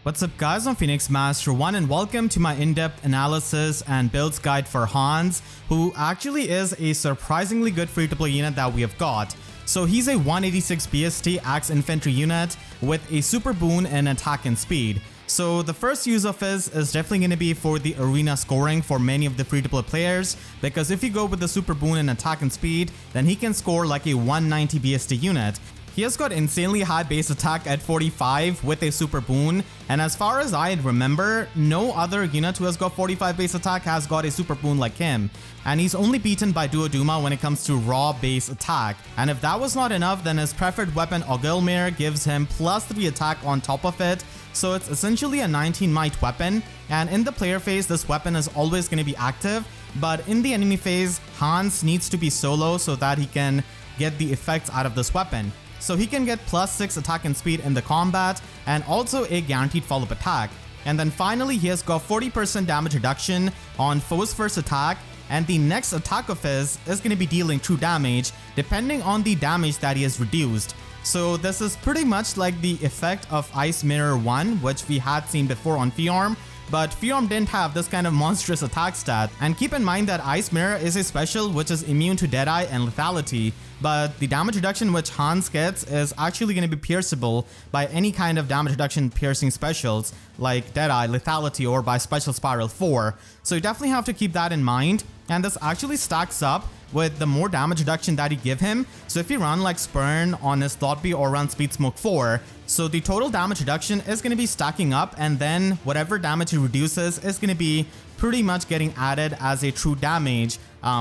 What's up guys, I'm Phoenix Master 1 and welcome to my in-depth analysis and builds guide for HANS, who actually is a surprisingly good free-to-play unit that we have got. So he's a 186 BST axe infantry unit with a super boon in attack and speed. So the first use of his is definitely going to be for the arena scoring for many of the free-to-play players, because if you go with the super boon in attack and speed, then he can score like a 190 BST unit. He has got insanely high base attack at 45 with a super boon, and as far as I remember, no other unit who has got 45 base attack has got a super boon like him. And he's only beaten by Duoduma when it comes to raw base attack. And if that was not enough, then his preferred weapon Ogilmir gives him +3 attack on top of it. So it's essentially a 19 might weapon, and in the player phase this weapon is always going to be active, but in the enemy phase HANS needs to be solo so that he can get the effects out of this weapon. So he can get +6 attack and speed in the combat, and also a guaranteed follow-up attack. And then finally he has got 40% damage reduction on foe's first attack, and the next attack of his is going to be dealing true damage depending on the damage that he has reduced. So this is pretty much like the effect of Ice Mirror 1, which we had seen before on Fiorm, but Fiorm didn't have this kind of monstrous attack stat. And keep in mind that Ice Mirror is a special which is immune to Deadeye and Lethality, but the damage reduction which HANS gets is actually going to be pierceable by any kind of damage reduction piercing specials like Deadeye, Lethality, or by Special Spiral 4. So you definitely have to keep that in mind, and this actually stacks up with the more damage reduction that you give him. So if you run like Spurn on his Thought Bee or run Speed Smoke 4, so the total damage reduction is going to be stacking up, and then whatever damage he reduces is going to be pretty much getting added as a true damage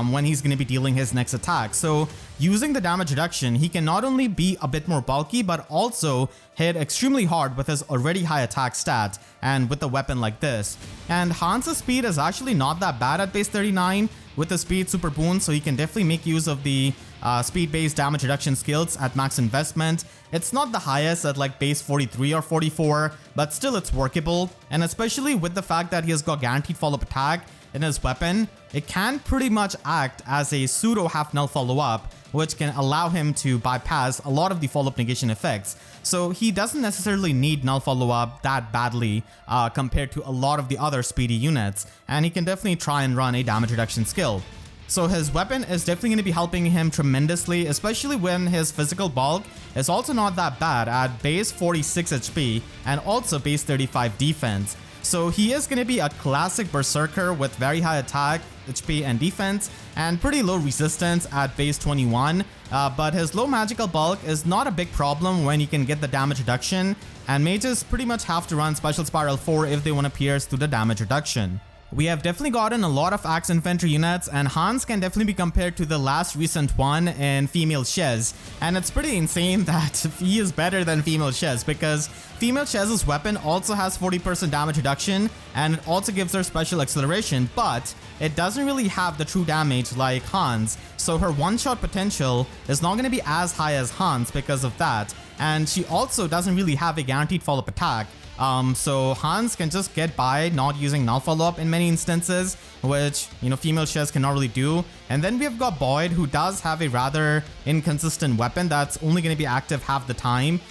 when he's going to be dealing his next attack. So using the damage reduction, he can not only be a bit more bulky but also hit extremely hard with his already high attack stat and with a weapon like this. And Hans' speed is actually not that bad at base 39 with the speed super boon, so he can definitely make use of the speed-based damage reduction skills at max investment. It's not the highest at like base 43 or 44, but still it's workable, and especially with the fact that he has got guaranteed follow-up attack in his weapon, it can pretty much act as a pseudo half null follow-up, which can allow him to bypass a lot of the follow-up negation effects. So he doesn't necessarily need null follow-up that badly compared to a lot of the other speedy units, and he can definitely try and run a damage reduction skill. So his weapon is definitely going to be helping him tremendously, especially when his physical bulk is also not that bad at base 46 HP and also base 35 defense. So he is going to be a classic berserker with very high attack, HP and defense, and pretty low resistance at base 21, but his low magical bulk is not a big problem when you can get the damage reduction, and mages pretty much have to run Special Spiral 4 if they want to pierce through the damage reduction. We have definitely gotten a lot of axe infantry units, and HANS can definitely be compared to the last recent one in Female Shez. And it's pretty insane that he is better than Female Shez, because Female Shez's weapon also has 40% damage reduction, and it also gives her special acceleration, but it doesn't really have the true damage like HANS. So her one-shot potential is not going to be as high as HANS because of that. And she also doesn't really have a guaranteed follow-up attack. So HANS can just get by not using null follow-up in many instances, which, you know, Female Shez cannot really do. And then we have got Boyd, who does have a rather inconsistent weapon that's only going to be active half the time.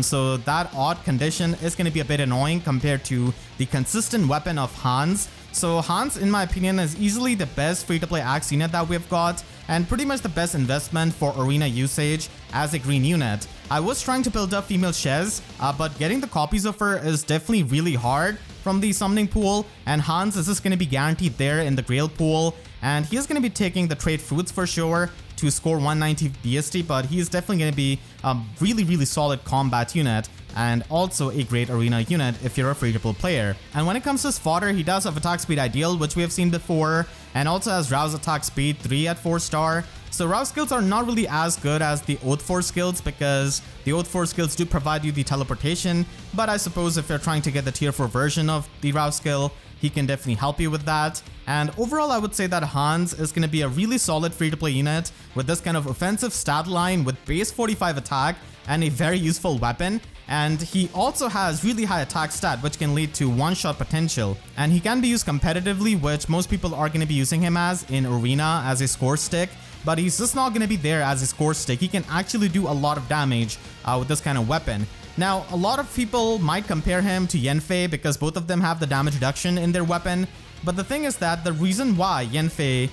So that odd condition is going to be a bit annoying compared to the consistent weapon of HANS. So HANS, in my opinion, is easily the best free-to-play axe unit that we've got, and pretty much the best investment for arena usage as a green unit. I was trying to build up Female Shez, but getting the copies of her is definitely really hard from the summoning pool, and HANS is just going to be guaranteed there in the Grail pool, and he is going to be taking the trade fruits for sure to score 190 BST, but he is definitely going to be a really solid combat unit, and also a great arena unit if you're a free-to-play player. And when it comes to his fodder, he does have attack speed ideal, which we have seen before, and also has rouse attack speed 3 at 4-star. So rouse skills are not really as good as the Oath 4 skills, because the Oath 4 skills do provide you the teleportation, but I suppose if you're trying to get the tier 4 version of the rouse skill, he can definitely help you with that. And overall, I would say that HANS is going to be a really solid free-to-play unit with this kind of offensive stat line with base 45 attack and a very useful weapon. And he also has really high attack stat, which can lead to one-shot potential. And he can be used competitively, which most people are going to be using him as in arena as a score stick. But he's just not going to be there as a score stick. He can actually do a lot of damage with this kind of weapon. Now, a lot of people might compare him to Yanfei because both of them have the damage reduction in their weapon. But the thing is that the reason why Yanfei,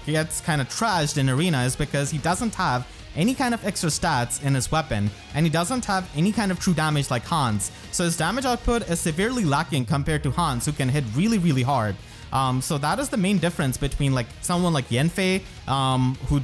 gets kind of trashed in Arena is because he doesn't have any kind of extra stats in his weapon, and he doesn't have any kind of true damage like HANS. So his damage output is severely lacking compared to HANS, who can hit really, really hard. So that is the main difference between like someone like Yanfei, who,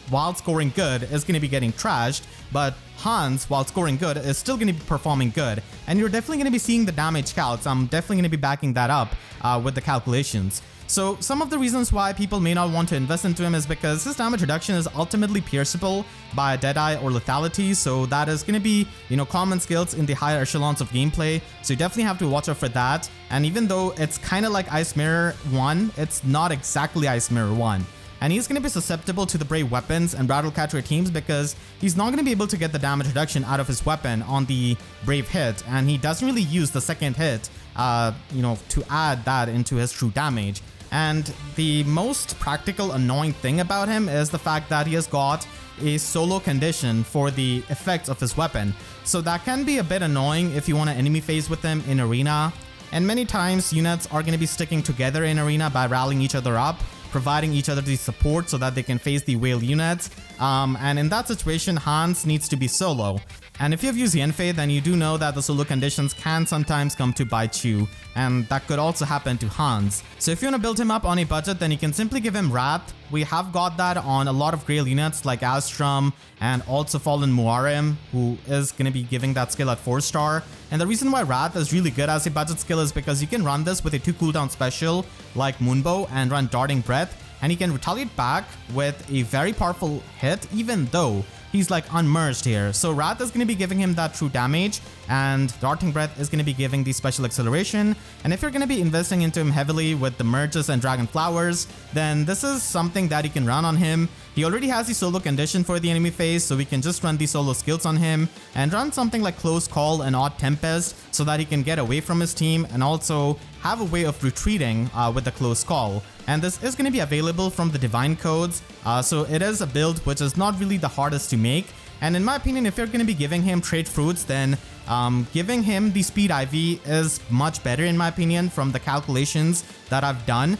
while scoring good is going to be getting trashed, but HANS, while scoring good, is still going to be performing good. And you're definitely going to be seeing the damage calcs. I'm definitely going to be backing that up with the calculations. So some of the reasons why people may not want to invest into him is because his damage reduction is ultimately pierceable by Deadeye or Lethality, so that is going to be, common skills in the higher echelons of gameplay, so you definitely have to watch out for that. And even though it's kind of like Ice Mirror 1, it's not exactly Ice Mirror 1. And he's going to be susceptible to the Brave weapons and Rattlecatcher teams because he's not going to be able to get the damage reduction out of his weapon on the Brave hit, and he doesn't really use the second hit, to add that into his true damage. And the most practical annoying thing about him is the fact that he has got a solo condition for the effects of his weapon. So that can be a bit annoying if you want to enemy phase with him in Arena. And many times units are going to be sticking together in Arena by rallying each other up, providing each other the support so that they can face the whale units. And in that situation, HANS needs to be solo. And if you've used Yanfei, then you do know that the solo conditions can sometimes come to bite you, and that could also happen to HANS. So if you want to build him up on a budget, then you can simply give him Wrath. We have got that on a lot of Grail units like Astrum and also Fallen Muarim, who is going to be giving that skill at 4-star. And the reason why Wrath is really good as a budget skill is because you can run this with a 2 cooldown special like Moonbow and run Darting Breath, and he can retaliate back with a very powerful hit even though he's like unmerged here. So Wrath is going to be giving him that true damage, and Darting Breath is going to be giving the special acceleration. And if you're going to be investing into him heavily with the merges and Dragon Flowers, then this is something that you can run on him. He already has the solo condition for the enemy phase, so we can just run the solo skills on him and run something like Close Call and Odd Tempest so that he can get away from his team and also have a way of retreating with the Close Call. And this is going to be available from the Divine Codes, so it is a build which is not really the hardest to make. And in my opinion, if you're going to be giving him Trait Fruits, then giving him the Speed IV is much better in my opinion from the calculations that I've done,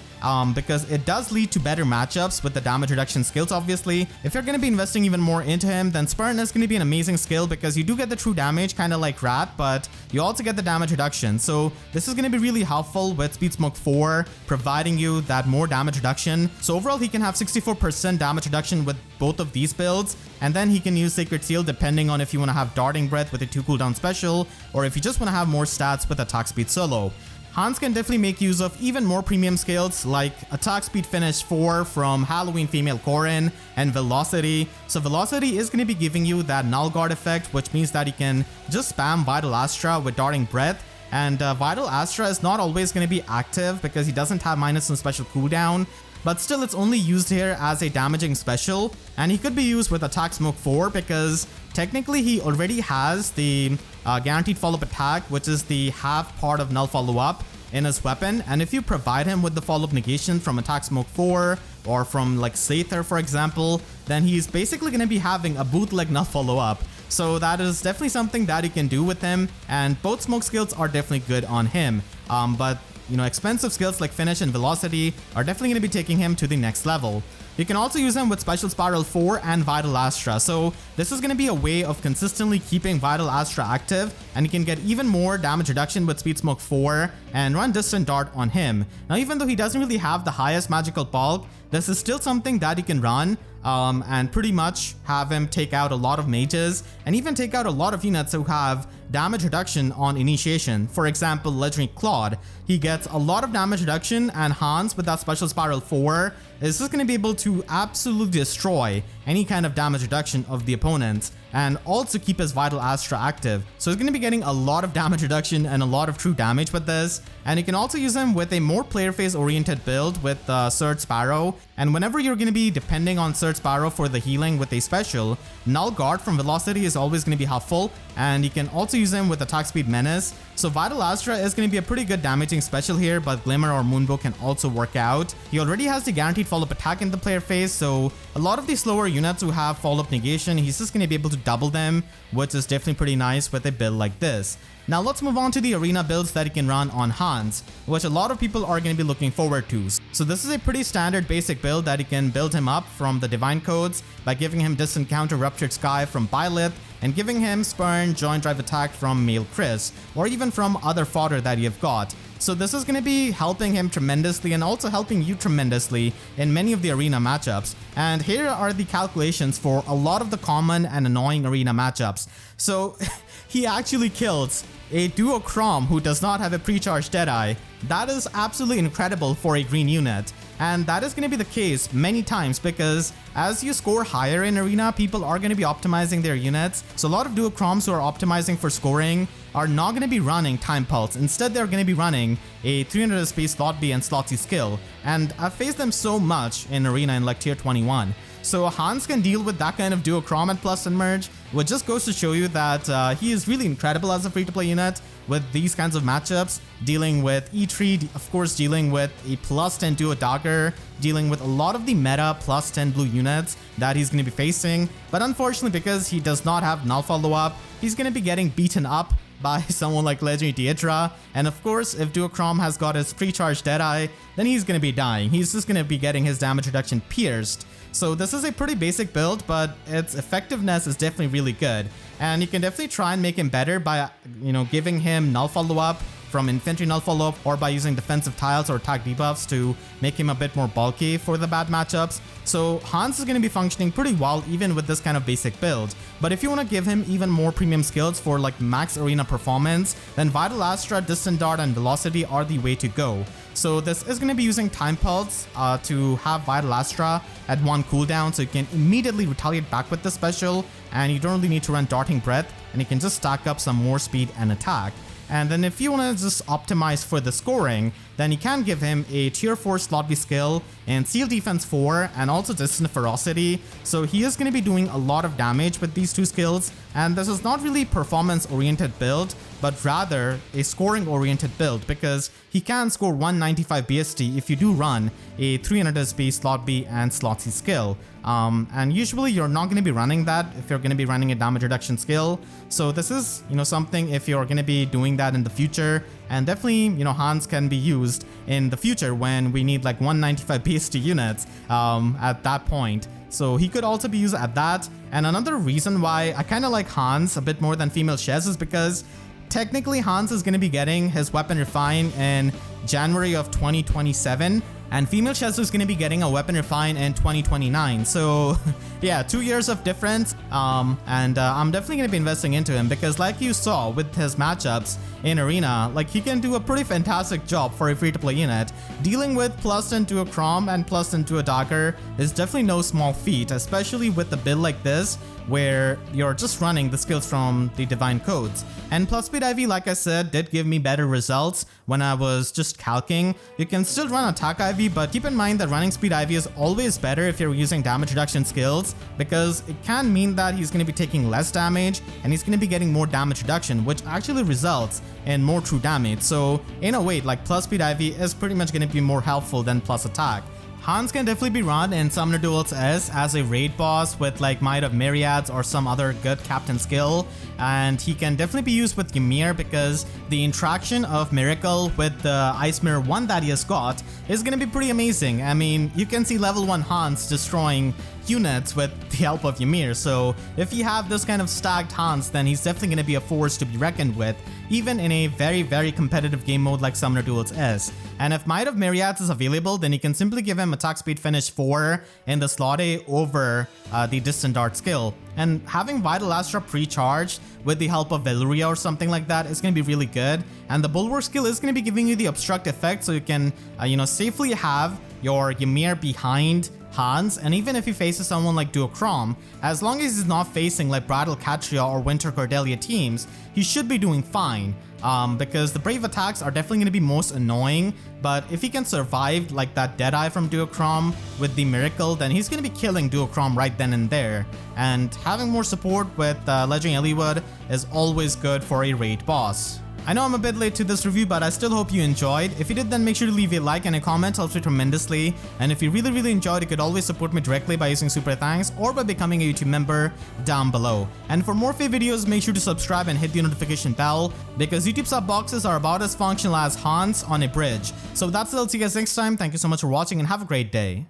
because it does lead to better matchups with the damage reduction skills obviously. If you're going to be investing even more into him, then Spurn is going to be an amazing skill because you do get the true damage kind of like Rat, but you also get the damage reduction. So this is going to be really helpful with Speed Smoke 4, providing you that more damage reduction. So overall he can have 64% damage reduction with both of these builds, and then he can use Sacred Seal depending on if you want to have Darting Breath with a 2 cooldown special, or if you just want to have more stats with Attack Speed solo. HANS can definitely make use of even more premium skills like Attack Speed Finish 4 from Halloween Female Corin and Velocity. So Velocity is going to be giving you that Null Guard effect, which means that you can just spam Vital Astra with Darting Breath. And Vital Astra is not always going to be active because he doesn't have minus and special cooldown, but still it's only used here as a damaging special, and he could be used with Attack Smoke 4 because technically he already has the guaranteed follow-up attack, which is the half part of null follow-up in his weapon. And if you provide him with the follow-up negation from Attack Smoke 4 or from like Aether for example, then he's basically going to be having a bootleg null follow-up. So that is definitely something that you can do with him, and both smoke skills are definitely good on him. But expensive skills like Finish and Velocity are definitely going to be taking him to the next level. You can also use him with Special Spiral 4 and Vital Astra, so this is going to be a way of consistently keeping Vital Astra active, and you can get even more damage reduction with Speed Smoke 4 and run Distant Dart on him. Now even though he doesn't really have the highest magical bulk, this is still something that he can run and pretty much have him take out a lot of mages and even take out a lot of units who have damage reduction on initiation. For example, Legendary Claude, he gets a lot of damage reduction, and HANS with that Special Spiral 4 is just going to be able to absolutely destroy any kind of damage reduction of the opponents and also keep his Vital Astra active. So he's going to be getting a lot of damage reduction and a lot of true damage with this. And you can also use him with a more player phase oriented build with Surge Sparrow. And whenever you're going to be depending on Surge Sparrow for the healing with a special, Null Guard from Velocity is always going to be helpful. And you can also use him with Attack Speed Menace. So Vital Astra is going to be a pretty good damaging special here, but Glimmer or Moonbow can also work out. He already has the guaranteed follow-up attack in the player phase, so a lot of the slower units who have follow-up negation, he's just going to be able to double them, which is definitely pretty nice with a build like this. Now let's move on to the arena builds that you can run on HANS, which a lot of people are going to be looking forward to. So this is a pretty standard basic build that you can build him up from the Divine Codes by giving him Distant Counter Ruptured Sky from Byleth and giving him Spurn Joint Drive Attack from Male Chris, or even from other fodder that you've got. So this is going to be helping him tremendously and also helping you tremendously in many of the arena matchups. And here are the calculations for a lot of the common and annoying arena matchups. So he actually kills a Duochrome who does not have a pre-charged Deadeye. That is absolutely incredible for a green unit. And that is going to be the case many times because as you score higher in arena, people are going to be optimizing their units. So a lot of Duochromes who are optimizing for scoring are not going to be running Time Pulse. Instead, they're going to be running a 300 SP slot B and slot C skill. And I've faced them so much in arena in like tier 21. So HANS can deal with that kind of Duochrome at plus and merge, which just goes to show you that he is really incredible as a free-to-play unit with these kinds of matchups, dealing with E3, of course dealing with a plus 10 Duo Dagger, dealing with a lot of the meta plus 10 blue units that he's going to be facing. But unfortunately, because he does not have null follow-up, he's going to be getting beaten up by someone like Legendary Deidra. And of course, if Duochrome has got his pre-charged Deadeye, then he's going to be dying. He's just going to be getting his damage reduction pierced. So this is a pretty basic build, but its effectiveness is definitely really good. And you can definitely try and make him better by, giving him null follow-up from Infantry null follow-up, or by using defensive tiles or attack debuffs to make him a bit more bulky for the bad matchups. So HANS is going to be functioning pretty well even with this kind of basic build. But if you want to give him even more premium skills for like max arena performance, then Vital Astra, Distant Dart, and Velocity are the way to go. So this is going to be using Time Pulse to have Vital Astra at 1 cooldown, so you can immediately retaliate back with the special, and you don't really need to run Darting Breath, and you can just stack up some more speed and attack. And then if you want to just optimize for the scoring, then you can give him a tier 4 slot B skill and Seal Defense 4 and also Distant Ferocity. So he is going to be doing a lot of damage with these two skills. And this is not really performance oriented build, but rather a scoring oriented build, because he can score 195 BST if you do run a 300 SP slot B and slot C skill. And usually you're not going to be running that if you're going to be running a damage reduction skill. So this is, something if you're going to be doing that in the future. And definitely, HANS can be used in the future when we need like 195 BST units at that point. So he could also be used at that. And another reason why I kind of like HANS a bit more than female Shez is because technically HANS is going to be getting his weapon refine in January of 2027. And female Shez is going to be getting a weapon refine in 2029. So yeah, 2 years of difference. I'm definitely going to be investing into him because like you saw with his matchups in arena, like he can do a pretty fantastic job for a free-to-play unit. Dealing with plus 10 to a Chrom and plus 10 to a Dagger is definitely no small feat, especially with a build like this where you're just running the skills from the Divine Codes. And plus speed IV, like I said, did give me better results when I was just calcing. You can still run attack IV, but keep in mind that running speed IV is always better if you're using damage reduction skills, because it can mean that he's going to be taking less damage and he's going to be getting more damage reduction, which actually results in more true damage. So in a way, like plus speed IV is pretty much going to be more helpful than plus attack. HANS can definitely be run in Summoner Duels S as a raid boss with like Might of Myriads or some other good captain skill, and he can definitely be used with Ymir because the interaction of Miracle with the Ice Mirror 1 that he has got is going to be pretty amazing. I mean, you can see level 1 HANS destroying units with the help of Ymir, so if you have this kind of stacked HANS, then he's definitely going to be a force to be reckoned with, even in a very, very competitive game mode like Summoner Duels S. And if Might of Myriads is available, then you can simply give him attack speed finish 4 in the slot A over the Distant Dart skill. And having Vital Astra pre-charged with the help of Veluria or something like that is going to be really good. And the Bulwark skill is going to be giving you the obstruct effect, so you can, safely have your Ymir behind HANS, and even if he faces someone like Duochrome, as long as he's not facing like Brattle Catria or Winter Cordelia teams, he should be doing fine. Because the Brave attacks are definitely going to be most annoying, but if he can survive like that Deadeye from Duochrome with the Miracle, then he's going to be killing Duochrome right then and there. And having more support with Legendary Eliwood is always good for a raid boss. I know I'm a bit late to this review, but I still hope you enjoyed. If you did, then make sure to leave a like and a comment, helps me tremendously. And if you really enjoyed, you could always support me directly by using super thanks or by becoming a YouTube member down below. And for more free videos, make sure to subscribe and hit the notification bell, because YouTube sub boxes are about as functional as HANS on a bridge. So that's it, I'll see you guys next time. Thank you so much for watching and have a great day.